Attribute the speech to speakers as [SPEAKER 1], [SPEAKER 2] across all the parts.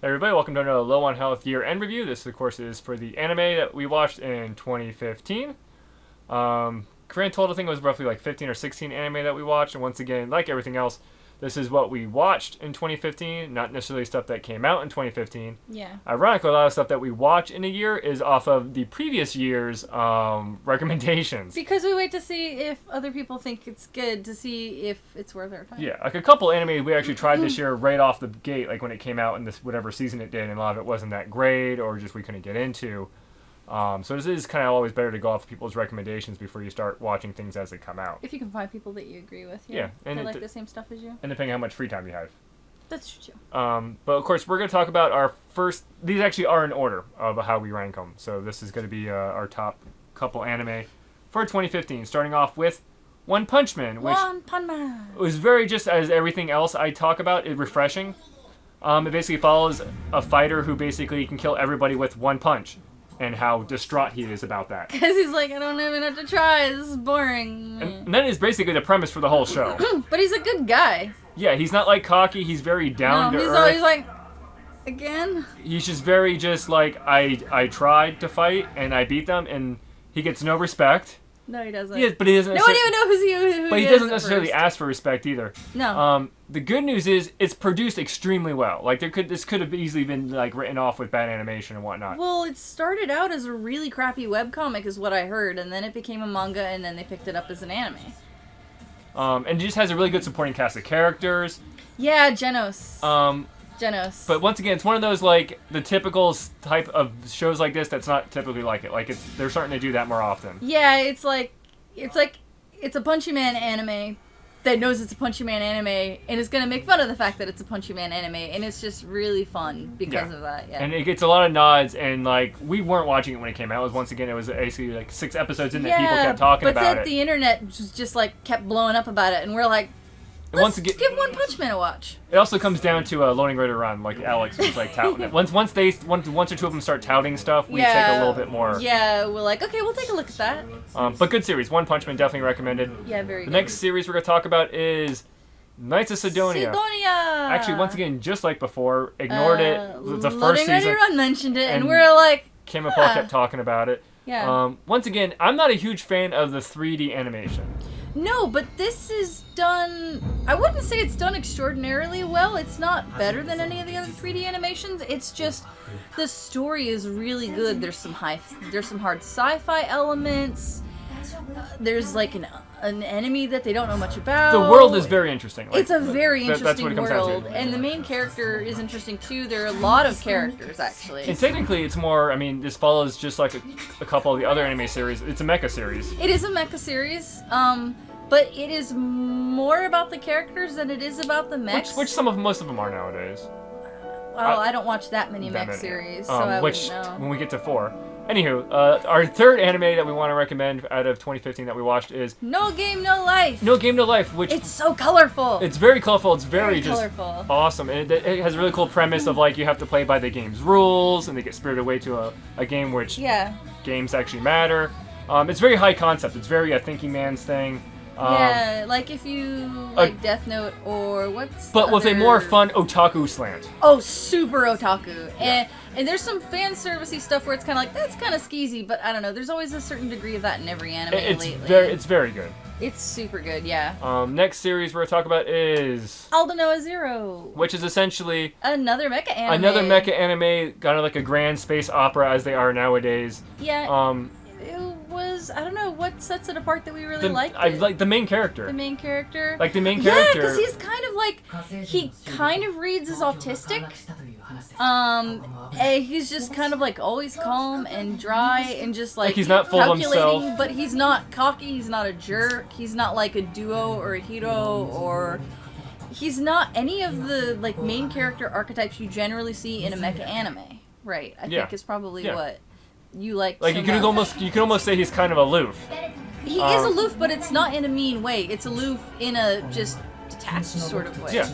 [SPEAKER 1] Hey everybody, welcome to another Low on Health year-end review. This, of course, is for the anime that we watched in 2015. Grand total, I think it was roughly like 15 or 16 anime that we watched. And once again, like everything else, this is what we watched in 2015, not necessarily stuff that came out in 2015.
[SPEAKER 2] Yeah.
[SPEAKER 1] Ironically, a lot of stuff that we watch in a year is off of the previous year's recommendations.
[SPEAKER 2] Because we wait to see if other people think it's good, to see if it's worth our time.
[SPEAKER 1] Yeah, like a couple anime we actually tried this year right off the gate, like when it came out in this whatever season it did, and a lot of it wasn't that great or just we couldn't get into. So this is kind of always better to go off people's recommendations before you start watching things as they come out.
[SPEAKER 2] If you can find people that you agree with.
[SPEAKER 1] Yeah.
[SPEAKER 2] And they like the same stuff as you.
[SPEAKER 1] And depending on how much free time you have.
[SPEAKER 2] That's true too.
[SPEAKER 1] But of course, we're going to talk about our first... These actually are in order of how we rank them. So this is going to be our top couple anime for 2015. Starting off with One Punch Man, which was very, just as everything else I talk about, is refreshing. It basically follows a fighter who basically can kill everybody with one punch. And how distraught he is about that.
[SPEAKER 2] Because he's like, I don't even have to try, this is boring.
[SPEAKER 1] And that is basically the premise for the whole show.
[SPEAKER 2] But he's a good guy.
[SPEAKER 1] Yeah, he's not like cocky, he's very down to earth.
[SPEAKER 2] He's always like, again?
[SPEAKER 1] He's just very like, I tried to fight and I beat them, and he gets no respect.
[SPEAKER 2] No, he doesn't.
[SPEAKER 1] Yeah, but he doesn't.
[SPEAKER 2] No one even knows who
[SPEAKER 1] But
[SPEAKER 2] he
[SPEAKER 1] he
[SPEAKER 2] is
[SPEAKER 1] doesn't
[SPEAKER 2] at
[SPEAKER 1] necessarily
[SPEAKER 2] first.
[SPEAKER 1] ask for respect either.
[SPEAKER 2] No.
[SPEAKER 1] The good news is it's produced extremely well. Like this could have easily been like written off with bad animation and whatnot.
[SPEAKER 2] Well, it started out as a really crappy webcomic is what I heard, and then it became a manga, and then they picked it up as an anime.
[SPEAKER 1] And it just has a really good supporting cast of characters.
[SPEAKER 2] Yeah, Genos. Genos.
[SPEAKER 1] But once again, it's one of those like the typical type of shows like this that's not typically like it. Like they're starting to do that more often.
[SPEAKER 2] Yeah, it's a Punchy Man anime that knows it's a Punchy Man anime and is gonna make fun of the fact that it's a Punchy Man anime, and it's just really fun because of that. Yeah.
[SPEAKER 1] And it gets a lot of nods, and like we weren't watching it when it came out. It was basically like 6 episodes in that people kept talking about it.
[SPEAKER 2] But the internet just like kept blowing up about it, and we're like, let's give One Punch Man a watch.
[SPEAKER 1] It also comes down to Loading Ready to Run, like Alex was like touting it. Once or two of them start touting stuff, we take a little bit more.
[SPEAKER 2] Yeah, we're like, okay, we'll take a look at that.
[SPEAKER 1] But good series. One Punch Man definitely recommended.
[SPEAKER 2] Yeah, very good.
[SPEAKER 1] The next series we're going to talk about is Knights of Sidonia. Actually, once again, just like before, ignored it. The first
[SPEAKER 2] Loading
[SPEAKER 1] season.
[SPEAKER 2] Ready to Run mentioned it, and we're like,
[SPEAKER 1] Kim and Paul kept talking about it.
[SPEAKER 2] Yeah.
[SPEAKER 1] Once again, I'm not a huge fan of the 3D animation.
[SPEAKER 2] No, but this is done... I wouldn't say it's done extraordinarily well. It's not better than any of the other 3D animations. It's just... the story is really good. There's some hard sci-fi elements. There's like an enemy that they don't know much about.
[SPEAKER 1] The world is very interesting. Like,
[SPEAKER 2] it's a very interesting
[SPEAKER 1] that's what it comes down
[SPEAKER 2] world.
[SPEAKER 1] to.
[SPEAKER 2] And the main character is interesting too. There are a lot of characters, actually.
[SPEAKER 1] And technically, it's more... I mean, this follows just like a couple of the other anime series. It's a mecha series.
[SPEAKER 2] It is a mecha series. But it is more about the characters than it is about the mechs.
[SPEAKER 1] Which most of them are nowadays.
[SPEAKER 2] Well, I don't watch that many mech series, so I wouldn't know.
[SPEAKER 1] When we get to 4. Anywho, our third anime that we want to recommend out of 2015 that we watched is...
[SPEAKER 2] No Game, No Life!
[SPEAKER 1] No Game, No Life, which...
[SPEAKER 2] It's so colorful!
[SPEAKER 1] It's very colorful. It's very just
[SPEAKER 2] colorful.
[SPEAKER 1] Awesome. And it has a really cool premise of, like, you have to play by the game's rules, and they get spirited away to a game which games actually matter. It's very high concept. It's very a thinking man's thing.
[SPEAKER 2] Yeah, like if you like Death Note or what's
[SPEAKER 1] But with a more fun otaku slant.
[SPEAKER 2] Oh, super otaku. Yeah. And there's some fan servicey stuff where it's kind of like, that's kind of skeezy, but I don't know. There's always a certain degree of that in every anime lately.
[SPEAKER 1] It's very good.
[SPEAKER 2] It's super good, yeah.
[SPEAKER 1] Next series we're going to talk about is...
[SPEAKER 2] Aldnoah Zero.
[SPEAKER 1] Which is essentially...
[SPEAKER 2] Another mecha anime.
[SPEAKER 1] Another mecha anime, kind of like a grand space opera as they are nowadays.
[SPEAKER 2] Yeah. It was, I don't know, what sets it apart that we really liked it?
[SPEAKER 1] Like the main character.
[SPEAKER 2] The main character?
[SPEAKER 1] Like the main character.
[SPEAKER 2] Yeah, because he's kind of like, he kind of reads as autistic. He's just kind of like always calm and dry and just like
[SPEAKER 1] he's not full of himself.
[SPEAKER 2] But he's not cocky, he's not a jerk, he's not like a duo or a hero, or he's not any of the like main character archetypes you generally see in a mecha anime. Right, I think is probably what you like.
[SPEAKER 1] Like you could almost say he's kind of aloof.
[SPEAKER 2] He is aloof, but it's not in a mean way. It's aloof in a just detached sort of way.
[SPEAKER 1] Yeah,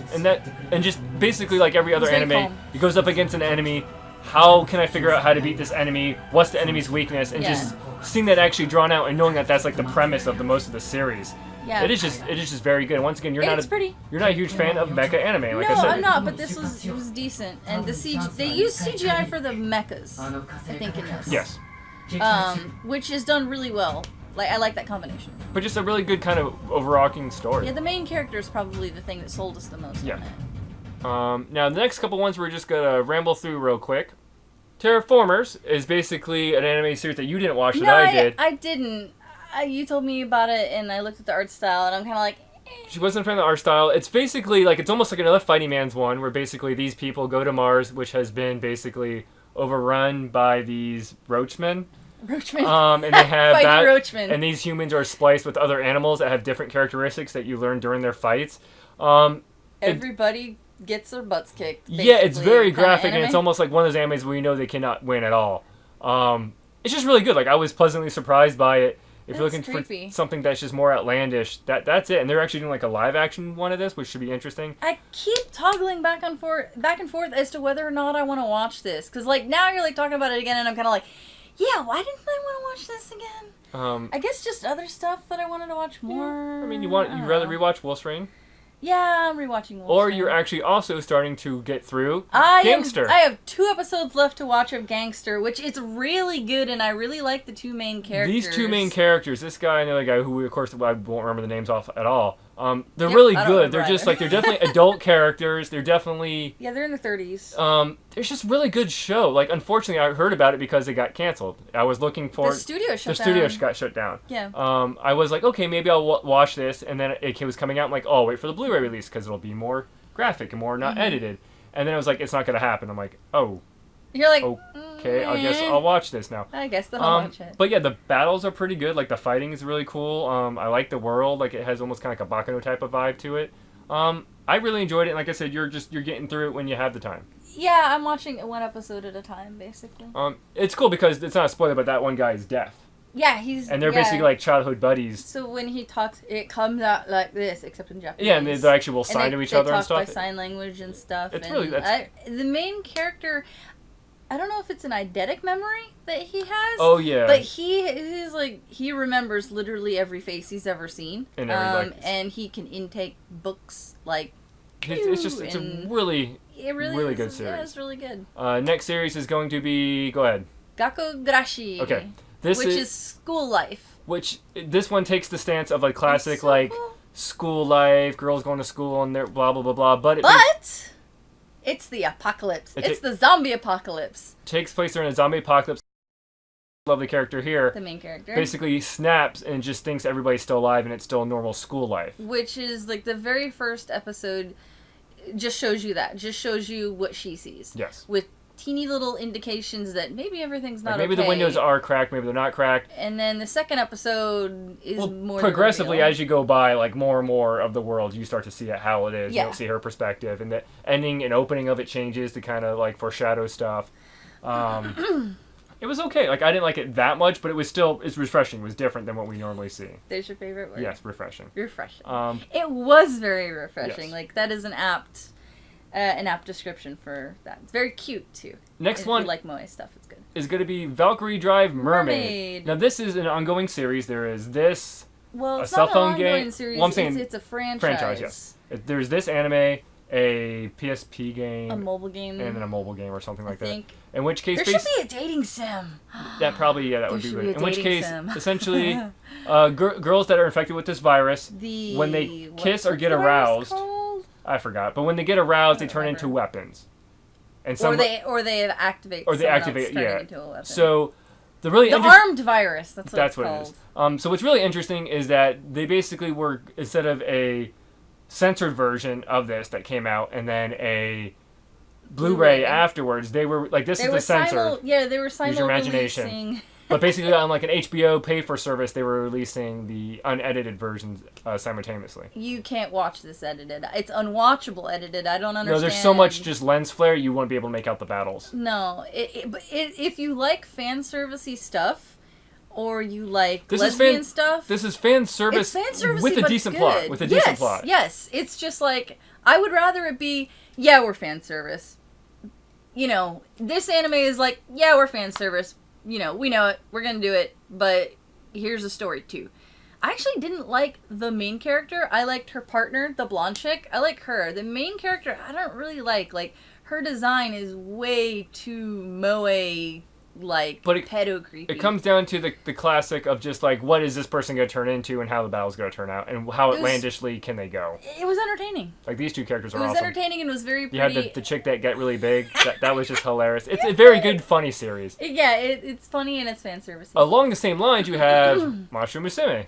[SPEAKER 1] and just basically like every other anime, he goes up against an enemy. How can I figure out how to beat this enemy? What's the enemy's weakness? And just seeing that actually drawn out and knowing that that's like the premise of most of the series
[SPEAKER 2] Yeah.
[SPEAKER 1] It is just very good. And once again, you're not a huge fan of mecha anime, like I said.
[SPEAKER 2] No, I'm not. But this was decent, and they used CGI for the mechas, I think, in this.
[SPEAKER 1] Yes.
[SPEAKER 2] Which is done really well. Like, I like that combination.
[SPEAKER 1] But just a really good kind of overarching story.
[SPEAKER 2] Yeah, the main character is probably the thing that sold us the most.
[SPEAKER 1] Yeah. Now the next couple ones we're just gonna ramble through real quick. Terraformers is basically an anime series that you didn't watch that I did.
[SPEAKER 2] I didn't. You told me about it, and I looked at the art style, and I'm kind of like.
[SPEAKER 1] She wasn't a fan of the art style. It's basically like, it's almost like another Fighting Man's one, where basically these people go to Mars, which has been basically overrun by these roachmen.
[SPEAKER 2] Roachmen.
[SPEAKER 1] And they have that,
[SPEAKER 2] roachmen.
[SPEAKER 1] and these humans are spliced with other animals that have different characteristics that you learn during their fights.
[SPEAKER 2] Everybody gets their butts kicked.
[SPEAKER 1] Yeah, it's very graphic, and it's almost like one of those animes where you know they cannot win at all. It's just really good. Like, I was pleasantly surprised by it. If you're looking for something that's just more outlandish, that's it. And they're actually doing like a live action one of this, which should be interesting.
[SPEAKER 2] I keep toggling back and forth as to whether or not I want to watch this, because like now you're like talking about it again, and I'm kind of like, yeah, why didn't I want to watch this again? I guess just other stuff that I wanted to watch more.
[SPEAKER 1] Yeah. I mean, you'd rather rewatch Wolf's Rain?
[SPEAKER 2] Yeah, I'm rewatching Wolf's
[SPEAKER 1] Or
[SPEAKER 2] Rain.
[SPEAKER 1] you're actually also starting to get through Gangster.
[SPEAKER 2] I have 2 episodes left to watch of Gangster, which is really good, and I really like the 2 main characters.
[SPEAKER 1] These 2 main characters, this guy and the other guy, who of course I won't remember the names off at all. They're really good. They're just like, they're definitely adult characters. They're definitely...
[SPEAKER 2] Yeah, they're in the 30s.
[SPEAKER 1] It's just a really good show. Like, unfortunately, I heard about it because it got canceled. I was looking for...
[SPEAKER 2] The studio shut down.
[SPEAKER 1] The studio got shut down.
[SPEAKER 2] Yeah.
[SPEAKER 1] I was like, okay, maybe I'll watch this, and then it was coming out. I'm like, oh, I'll wait for the Blu-ray release because it'll be more graphic and more not edited. And then I was like, it's not going to happen. I'm like, oh.
[SPEAKER 2] You're like,
[SPEAKER 1] okay, I guess I'll watch this now.
[SPEAKER 2] I guess I'll watch it.
[SPEAKER 1] But yeah, the battles are pretty good. Like, the fighting is really cool. I like the world. Like, it has almost kind of like a Baccano type of vibe to it. I really enjoyed it. And like I said, you're getting through it when you have the time.
[SPEAKER 2] Yeah, I'm watching 1 episode at a time, basically.
[SPEAKER 1] It's cool because it's not a spoiler, but that one guy is deaf.
[SPEAKER 2] Yeah, he's...
[SPEAKER 1] And they're basically like childhood buddies.
[SPEAKER 2] So when he talks, it comes out like this, except in Japanese.
[SPEAKER 1] Yeah, and they actually will sign to each other and stuff.
[SPEAKER 2] They talk by sign language and stuff.
[SPEAKER 1] It's
[SPEAKER 2] and
[SPEAKER 1] really...
[SPEAKER 2] the main character... I don't know if it's an eidetic memory that he has.
[SPEAKER 1] Oh, yeah.
[SPEAKER 2] But he's like, he remembers literally every face he's ever seen.
[SPEAKER 1] And
[SPEAKER 2] and he can intake books like...
[SPEAKER 1] It's a really good series.
[SPEAKER 2] Yeah, it's really good.
[SPEAKER 1] Next series is going to be... Go ahead.
[SPEAKER 2] Gakkougurashi.
[SPEAKER 1] Okay.
[SPEAKER 2] Which is school life.
[SPEAKER 1] This one takes the stance of like classic,
[SPEAKER 2] so
[SPEAKER 1] like,
[SPEAKER 2] cool.
[SPEAKER 1] School life, girls going to school and they're blah, blah, blah, blah. But
[SPEAKER 2] it's the apocalypse. It's the zombie apocalypse.
[SPEAKER 1] Takes place during a zombie apocalypse. Lovely character here.
[SPEAKER 2] The main character.
[SPEAKER 1] Basically snaps and just thinks everybody's still alive and it's still normal school life.
[SPEAKER 2] Which is like the very first episode just shows you that. Just shows you what she sees.
[SPEAKER 1] Yes.
[SPEAKER 2] With teeny little indications that maybe everything's not
[SPEAKER 1] maybe
[SPEAKER 2] okay.
[SPEAKER 1] the windows are cracked, maybe they're not cracked.
[SPEAKER 2] And then the second episode is more
[SPEAKER 1] progressively as you go by, like more and more of the world, you start to see how it is.
[SPEAKER 2] Yeah.
[SPEAKER 1] You don't see her perspective, and the ending and opening of it changes to kind of like foreshadow stuff. It was okay. Like, I didn't like it that much, but it's refreshing. It was different than what we normally see.
[SPEAKER 2] There's your favorite word.
[SPEAKER 1] Yes, refreshing.
[SPEAKER 2] Refreshing. It was very refreshing.
[SPEAKER 1] Yes.
[SPEAKER 2] Like, that is an apt description for that. It's very cute too.
[SPEAKER 1] Next
[SPEAKER 2] if
[SPEAKER 1] one,
[SPEAKER 2] you like Moe stuff, it's good.
[SPEAKER 1] Is going to be Valkyrie Drive Mermaid. Now this is an ongoing series. There is this
[SPEAKER 2] it's
[SPEAKER 1] cell
[SPEAKER 2] not
[SPEAKER 1] phone
[SPEAKER 2] an ongoing
[SPEAKER 1] game.
[SPEAKER 2] Series.
[SPEAKER 1] Well, I'm saying
[SPEAKER 2] it's a franchise.
[SPEAKER 1] Yes. There's this anime, a PSP game,
[SPEAKER 2] a mobile game,
[SPEAKER 1] and then a mobile game or something like that. In which case,
[SPEAKER 2] there should be a dating sim.
[SPEAKER 1] That would be good. In which case,
[SPEAKER 2] sim.
[SPEAKER 1] essentially, girls that are infected with this virus, when they kiss or get aroused. I forgot, but when they get aroused, they turn into weapons, and
[SPEAKER 2] or they activate.
[SPEAKER 1] Yeah.
[SPEAKER 2] Into a weapon.
[SPEAKER 1] So the
[SPEAKER 2] armed virus. That's what it's
[SPEAKER 1] called. So what's really interesting is that they basically were, instead of a censored version of this that came out and then a Blu-ray afterwards, they were like, this is the censor.
[SPEAKER 2] They were simultaneously.
[SPEAKER 1] Use your imagination. But basically, on like an HBO pay-for-service, they were releasing the unedited versions simultaneously.
[SPEAKER 2] You can't watch this edited. It's unwatchable edited. I don't understand.
[SPEAKER 1] No, there's so much just lens flare, you won't be able to make out the battles.
[SPEAKER 2] No. If you like fan servicey stuff, or you like lesbian stuff...
[SPEAKER 1] This is fan service with a decent plot. With a decent plot.
[SPEAKER 2] Yes. It's just like, I would rather it be, yeah, we're fan service. You know, this anime is like, yeah, we're fan service. You know, we know it. We're going to do it. But here's the story, too. I actually didn't like the main character. I liked her partner, the blonde chick. I like her. The main character, I don't really like. Like, her design is way too moe, like, pedo creepy.
[SPEAKER 1] It comes down to the classic of just, like, what is this person going to turn into and how the battle's going to turn out and how outlandishly can they go.
[SPEAKER 2] It was entertaining.
[SPEAKER 1] Like, these two characters are awesome.
[SPEAKER 2] It was entertaining and it was very pretty.
[SPEAKER 1] You had the chick that got really big. That was just hilarious. It's a very good, funny series.
[SPEAKER 2] Yeah, it's funny and it's fan service.
[SPEAKER 1] Along the same lines, you have Musume,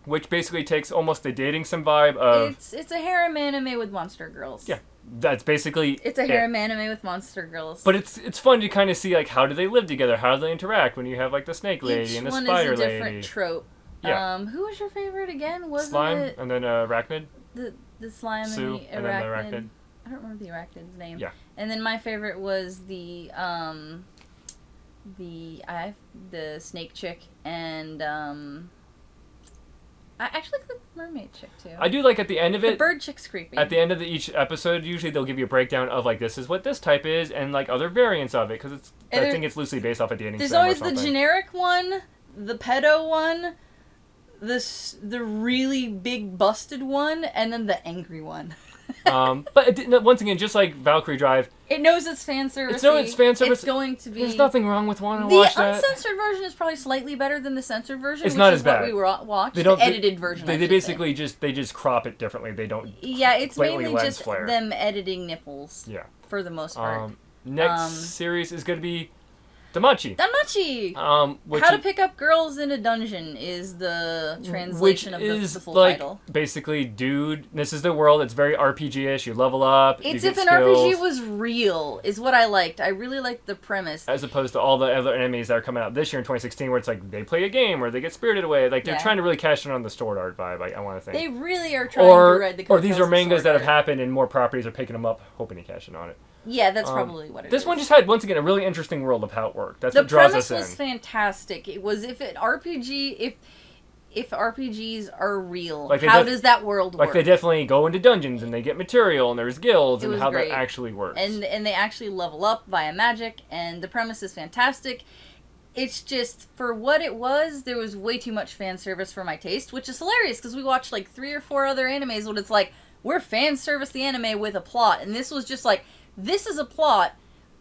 [SPEAKER 1] which basically takes almost the dating sim vibe of...
[SPEAKER 2] It's a harem anime with monster girls.
[SPEAKER 1] Yeah, that's basically
[SPEAKER 2] it's a harem anime with monster girls.
[SPEAKER 1] But it's fun to kind of see, like, how do they live together? How do they interact when you have, like, the snake lady and the spider lady?
[SPEAKER 2] Each one is a different trope.
[SPEAKER 1] Yeah.
[SPEAKER 2] Who was your favorite again? Wasn't
[SPEAKER 1] Slime,
[SPEAKER 2] it...
[SPEAKER 1] and then Arachnid?
[SPEAKER 2] The slime
[SPEAKER 1] Sue,
[SPEAKER 2] and
[SPEAKER 1] then
[SPEAKER 2] the
[SPEAKER 1] the
[SPEAKER 2] arachnid.
[SPEAKER 1] Arachnid.
[SPEAKER 2] I don't remember the arachnid's name.
[SPEAKER 1] Yeah.
[SPEAKER 2] And then my favorite was the snake chick and I actually like the mermaid chick too.
[SPEAKER 1] I do like at the end of it.
[SPEAKER 2] The bird chick's creepy.
[SPEAKER 1] At the end of each episode, usually they'll give you a breakdown of, like, this is what this type is and, like, other variants of it, because I think it's loosely based off a dating sim or something.
[SPEAKER 2] There's always the generic one, the pedo one, the really big busted one, and then the angry one.
[SPEAKER 1] But once again, just like Valkyrie Drive,
[SPEAKER 2] it knows it's fan service.
[SPEAKER 1] It's fan service.
[SPEAKER 2] It's going to be.
[SPEAKER 1] There's nothing wrong with wanting to watch that.
[SPEAKER 2] The uncensored version is probably slightly better than the censored version.
[SPEAKER 1] It's not as bad.
[SPEAKER 2] What we watched. The edited version.
[SPEAKER 1] They basically just crop it differently. They don't.
[SPEAKER 2] Yeah, it's mainly just
[SPEAKER 1] flare.
[SPEAKER 2] them editing nipples.
[SPEAKER 1] Yeah.
[SPEAKER 2] For the most part.
[SPEAKER 1] Next series is going to be Danmachi.
[SPEAKER 2] How to Pick Up Girls in a Dungeon is the translation of the full title.
[SPEAKER 1] Basically, dude, this is the world. It's very RPG-ish. You level up.
[SPEAKER 2] It's if an RPG was real, is what I liked. I really liked the premise.
[SPEAKER 1] As opposed to all the other enemies that are coming out this year in 2016, where it's like they play a game or they get spirited away. Like they're trying to really cash in on the sword art vibe. I want to think
[SPEAKER 2] they really are trying to ride the coattails.
[SPEAKER 1] Or these are mangas that have happened and more properties are picking them up, hoping to cash in on it.
[SPEAKER 2] Yeah, that's probably what it is.
[SPEAKER 1] This one just had, once again, a really interesting world of how it worked. That's what draws us in.
[SPEAKER 2] The premise was fantastic. It was if RPGs are real, like how does that world work?
[SPEAKER 1] Like they definitely go into dungeons and they get material and there's guilds and how that actually works.
[SPEAKER 2] And they actually level up via magic, and the premise is fantastic. It's just, for what it was, there was way too much fan service for my taste, which is hilarious because we watched like 3 or 4 other animes when it's like, we're fan service the anime with a plot, and this was just like, this is a plot,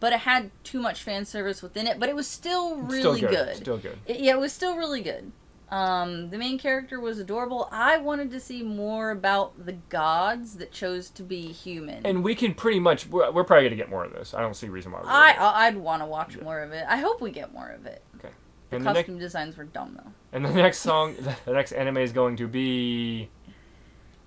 [SPEAKER 2] but it had too much fan service within it, but it was still really good.
[SPEAKER 1] Still good.
[SPEAKER 2] It was still really good. The main character was adorable. I wanted to see more about the gods that chose to be human.
[SPEAKER 1] And we can pretty much, we're probably going to get more of this. I don't see a reason why
[SPEAKER 2] I'd want to watch more of it. I hope we get more of it.
[SPEAKER 1] Okay.
[SPEAKER 2] The costume designs were dumb, though.
[SPEAKER 1] And the next the next anime is going to be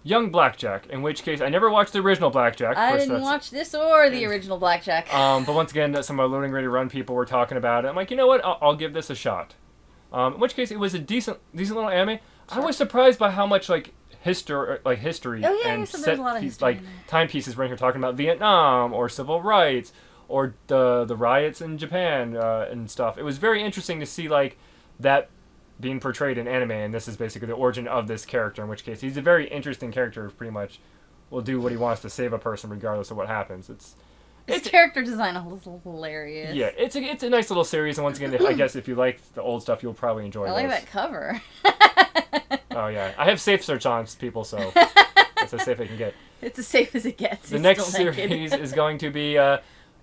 [SPEAKER 1] Young Blackjack, in which case I never watched the original Blackjack.
[SPEAKER 2] I didn't watch this or the original Blackjack.
[SPEAKER 1] But once again, some of our Loading Ready Run people were talking about it. I'm like, you know what? I'll give this a shot. In which case, it was a decent little anime. Sure. I was surprised by how much history and set timepieces we're here talking about Vietnam or civil rights or the riots in Japan and stuff. It was very interesting to see that being portrayed in anime, and this is basically the origin of this character, in which case he's a very interesting character, pretty much will do what he wants to save a person regardless of what happens. Its character design is hilarious. Yeah, it's a nice little series, and once again, I guess if you like the old stuff, you'll probably enjoy it.
[SPEAKER 2] I like that cover.
[SPEAKER 1] Oh yeah, I have safe search on people, so that's as safe as it can get.
[SPEAKER 2] It's as safe as it gets.
[SPEAKER 1] The next series is going to be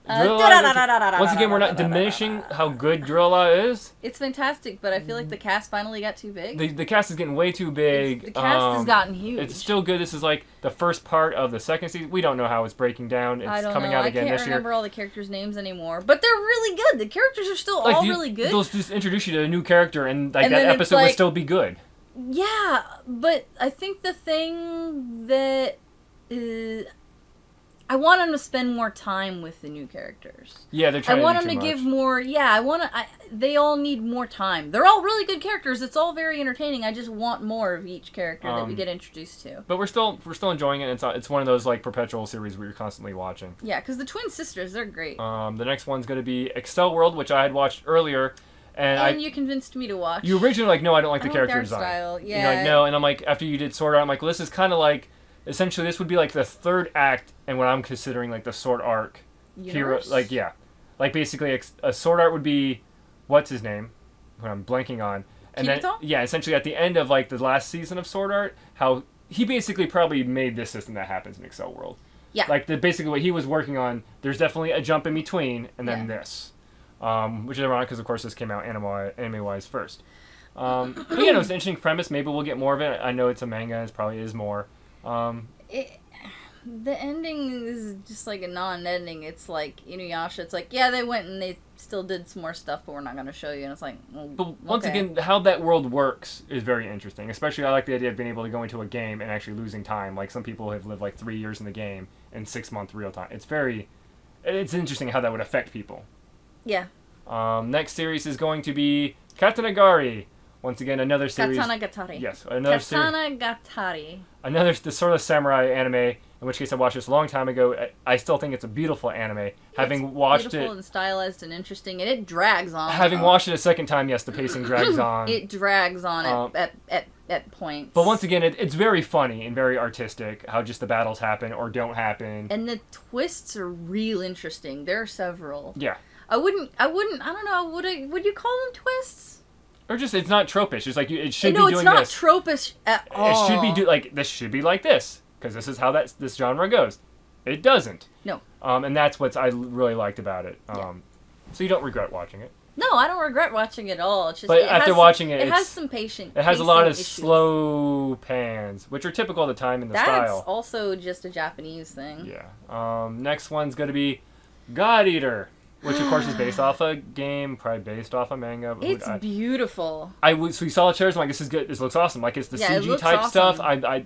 [SPEAKER 1] once again, we're not diminishing how good Durarara is.
[SPEAKER 2] It's fantastic, but I feel like the cast finally got too big.
[SPEAKER 1] The cast is getting way too big.
[SPEAKER 2] The cast has gotten huge.
[SPEAKER 1] It's still good. This is the first part of the second season. We don't know how it's breaking down. It's coming out again this year. I can't remember
[SPEAKER 2] all the characters' names anymore, but they're really good. The characters are still all really good.
[SPEAKER 1] They'll just introduce you to a new character, and that episode would still be good.
[SPEAKER 2] Yeah, but I think the thing that I want them to spend more time with the new characters.
[SPEAKER 1] Yeah, they're trying to do too much. I want them to give
[SPEAKER 2] more. Yeah, they all need more time. They're all really good characters. It's all very entertaining. I just want more of each character that we get introduced to.
[SPEAKER 1] But we're still enjoying it. It's one of those perpetual series where you're constantly watching.
[SPEAKER 2] Yeah, because the twin sisters, they're great.
[SPEAKER 1] The next one's going to be AccelWorld, which I had watched earlier. And
[SPEAKER 2] you convinced me to watch.
[SPEAKER 1] You originally no, I don't like the character design.
[SPEAKER 2] Style. Yeah.
[SPEAKER 1] You're like, no, and I'm like, after you did Sword Art, I'm like, well, this is kind of essentially this would be the third act and what I'm considering the Sword Arc
[SPEAKER 2] universe?
[SPEAKER 1] Hero. Basically a Sword Art would be, what's his name? What I'm blanking on. And then,
[SPEAKER 2] Kirito?
[SPEAKER 1] yeah, essentially at the end of like the last season of Sword Art, how he basically probably made this system that happens in AccelWorld.
[SPEAKER 2] Yeah.
[SPEAKER 1] Like basically what he was working on, there's definitely a jump in between, and then this. Which is ironic because, of course, this came out anime-wise first. But yeah, no, it's an interesting premise. Maybe we'll get more of it. I know it's a manga. It probably is more.
[SPEAKER 2] The ending is just like a non-ending. It's like Inuyasha. It's like, yeah, they went and they still did some more stuff, but we're not going to show you. And it's like, well,
[SPEAKER 1] but once again, how that world works is very interesting. Especially, I like the idea of being able to go into a game and actually losing time. Like some people have lived like 3 years in the game and 6 month real time. It's interesting how that would affect people.
[SPEAKER 2] Yeah.
[SPEAKER 1] Next series is going to be Katanagatari. Once again, another series.
[SPEAKER 2] Katanagatari.
[SPEAKER 1] Yes, another
[SPEAKER 2] Katanagatari.
[SPEAKER 1] Another the sort of samurai anime. In which case, I watched this a long time ago. I still think it's a beautiful anime. Having watched it,
[SPEAKER 2] beautiful and stylized and interesting, and it drags on.
[SPEAKER 1] Having watched it a second time, yes, the pacing drags on.
[SPEAKER 2] It drags on at points.
[SPEAKER 1] But once again, it's very funny and very artistic. How just the battles happen or don't happen,
[SPEAKER 2] and the twists are real interesting. There are several.
[SPEAKER 1] Yeah.
[SPEAKER 2] I don't know. Would you call them twists?
[SPEAKER 1] Or just it's not tropish. It's like it should be doing this.
[SPEAKER 2] No, it's not tropish at all.
[SPEAKER 1] It should be this should be like this because this is how this genre goes. It doesn't.
[SPEAKER 2] No.
[SPEAKER 1] And that's what I really liked about it. So you don't regret watching it.
[SPEAKER 2] No, I don't regret watching it at all. It's just,
[SPEAKER 1] but after watching it,
[SPEAKER 2] it has some patience.
[SPEAKER 1] It has a lot of slow pans, which are typical of the time and the style.
[SPEAKER 2] That's also just a Japanese thing.
[SPEAKER 1] Yeah. Next one's going to be God Eater, which of course is based off a game, probably based off a manga.
[SPEAKER 2] It's beautiful.
[SPEAKER 1] So we saw the trailers. I'm like, this is good. This looks awesome. Like it's the CG type stuff.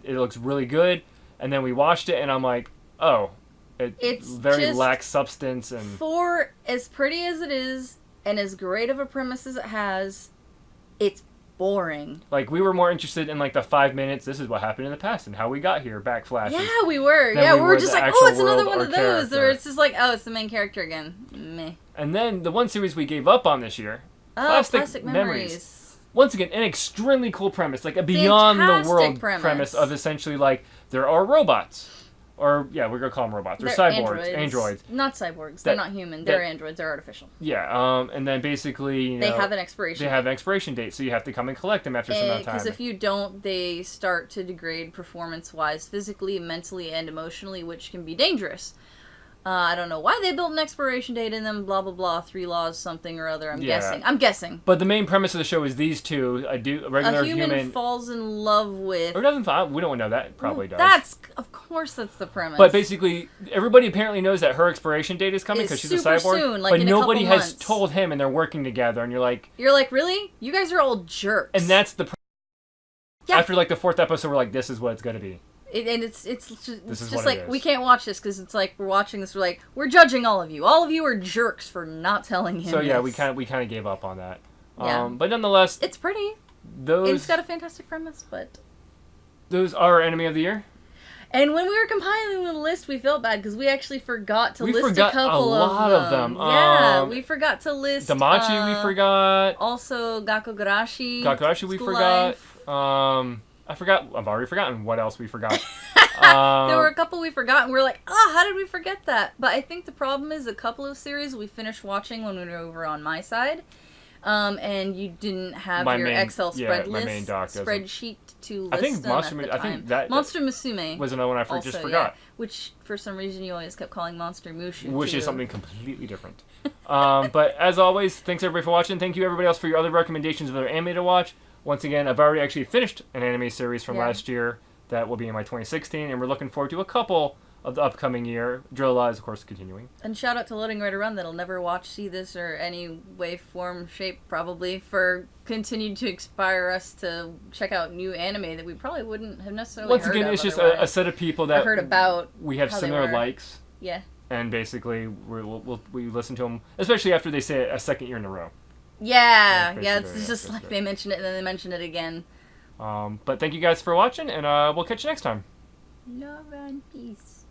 [SPEAKER 1] It looks really good. And then we watched it, and I'm like, oh, it's very lacks substance. And
[SPEAKER 2] for as pretty as it is, and as great of a premise as it has, it's boring.
[SPEAKER 1] Like we were more interested in like the 5 minutes. This is what happened in the past and how we got here. Backflashes.
[SPEAKER 2] Yeah, we were. Yeah, we were just like, oh, it's another one of those. Or it's just like, oh, it's the main character again. Meh.
[SPEAKER 1] And then the one series we gave up on this year, Plastic Memories. Once again, an extremely cool premise, like a beyond the world premise of essentially like there are robots. Or, yeah, we're going to call them robots. They're cyborgs. Androids.
[SPEAKER 2] Not cyborgs. They're not human. They're androids. They're artificial.
[SPEAKER 1] Yeah, and then basically,
[SPEAKER 2] they have an expiration date.
[SPEAKER 1] They have an expiration date, so you have to come and collect them after some amount of time.
[SPEAKER 2] Because if you don't, they start to degrade performance-wise, physically, mentally, and emotionally, which can be dangerous. I don't know why they built an expiration date in them, blah, blah, blah, 3 laws, something or other. I'm guessing.
[SPEAKER 1] But the main premise of the show is these two, a regular
[SPEAKER 2] human falls in love with...
[SPEAKER 1] Or doesn't fall, we don't know that, probably
[SPEAKER 2] does. Of course that's the premise.
[SPEAKER 1] But basically, everybody apparently knows that her expiration date is coming because she's a cyborg.
[SPEAKER 2] Soon, like
[SPEAKER 1] but
[SPEAKER 2] in
[SPEAKER 1] nobody
[SPEAKER 2] a
[SPEAKER 1] has
[SPEAKER 2] months.
[SPEAKER 1] Told him, and they're working together, and you're like...
[SPEAKER 2] really? You guys are all jerks.
[SPEAKER 1] And that's the... After like the 4th episode, we're like, this is what it's going to be.
[SPEAKER 2] It's just like, we can't watch this because it's like, we're watching this, we're judging all of you. All of you are jerks for not telling him
[SPEAKER 1] So yeah,
[SPEAKER 2] this.
[SPEAKER 1] we kind of gave up on that.
[SPEAKER 2] Yeah.
[SPEAKER 1] But nonetheless...
[SPEAKER 2] It's pretty. It's got a fantastic premise, but...
[SPEAKER 1] Those are our Enemy of the Year.
[SPEAKER 2] And when we were compiling the list, we felt bad because we actually forgot to list a couple
[SPEAKER 1] of them.
[SPEAKER 2] Yeah, we forgot to list...
[SPEAKER 1] Danmachi we forgot.
[SPEAKER 2] Also, Gakkougurashi.
[SPEAKER 1] Gakkougurashi we forgot. I've already forgotten what else we forgot.
[SPEAKER 2] There were a couple we forgot, and we were like, how did we forget that? But I think the problem is a couple of series we finished watching when we were over on my side, and you didn't have your Excel spreadsheet to list them at the time. Monster Musume
[SPEAKER 1] was another one I just forgot.
[SPEAKER 2] Yeah, which, for some reason, you always kept calling Monster Mushu,
[SPEAKER 1] which is something completely different. But as always, thanks everybody for watching. Thank you everybody else for your other recommendations of other anime to watch. Once again, I've already actually finished an anime series from last year that will be in my 2016, and we're looking forward to a couple of the upcoming year. Drilla is, of course, continuing.
[SPEAKER 2] And shout out to Loading Right Around that'll never see this or any way, form, shape, probably, for continuing to inspire us to check out new anime that we probably wouldn't have necessarily
[SPEAKER 1] Once again, it's just a set of people that
[SPEAKER 2] heard about.
[SPEAKER 1] We have similar likes.
[SPEAKER 2] Yeah.
[SPEAKER 1] And basically, we listen to them, especially after they say it a second year in a row.
[SPEAKER 2] Yeah, it's just like they mention it and then they mention it again.
[SPEAKER 1] But thank you guys for watching, and we'll catch you next time.
[SPEAKER 2] Love and peace.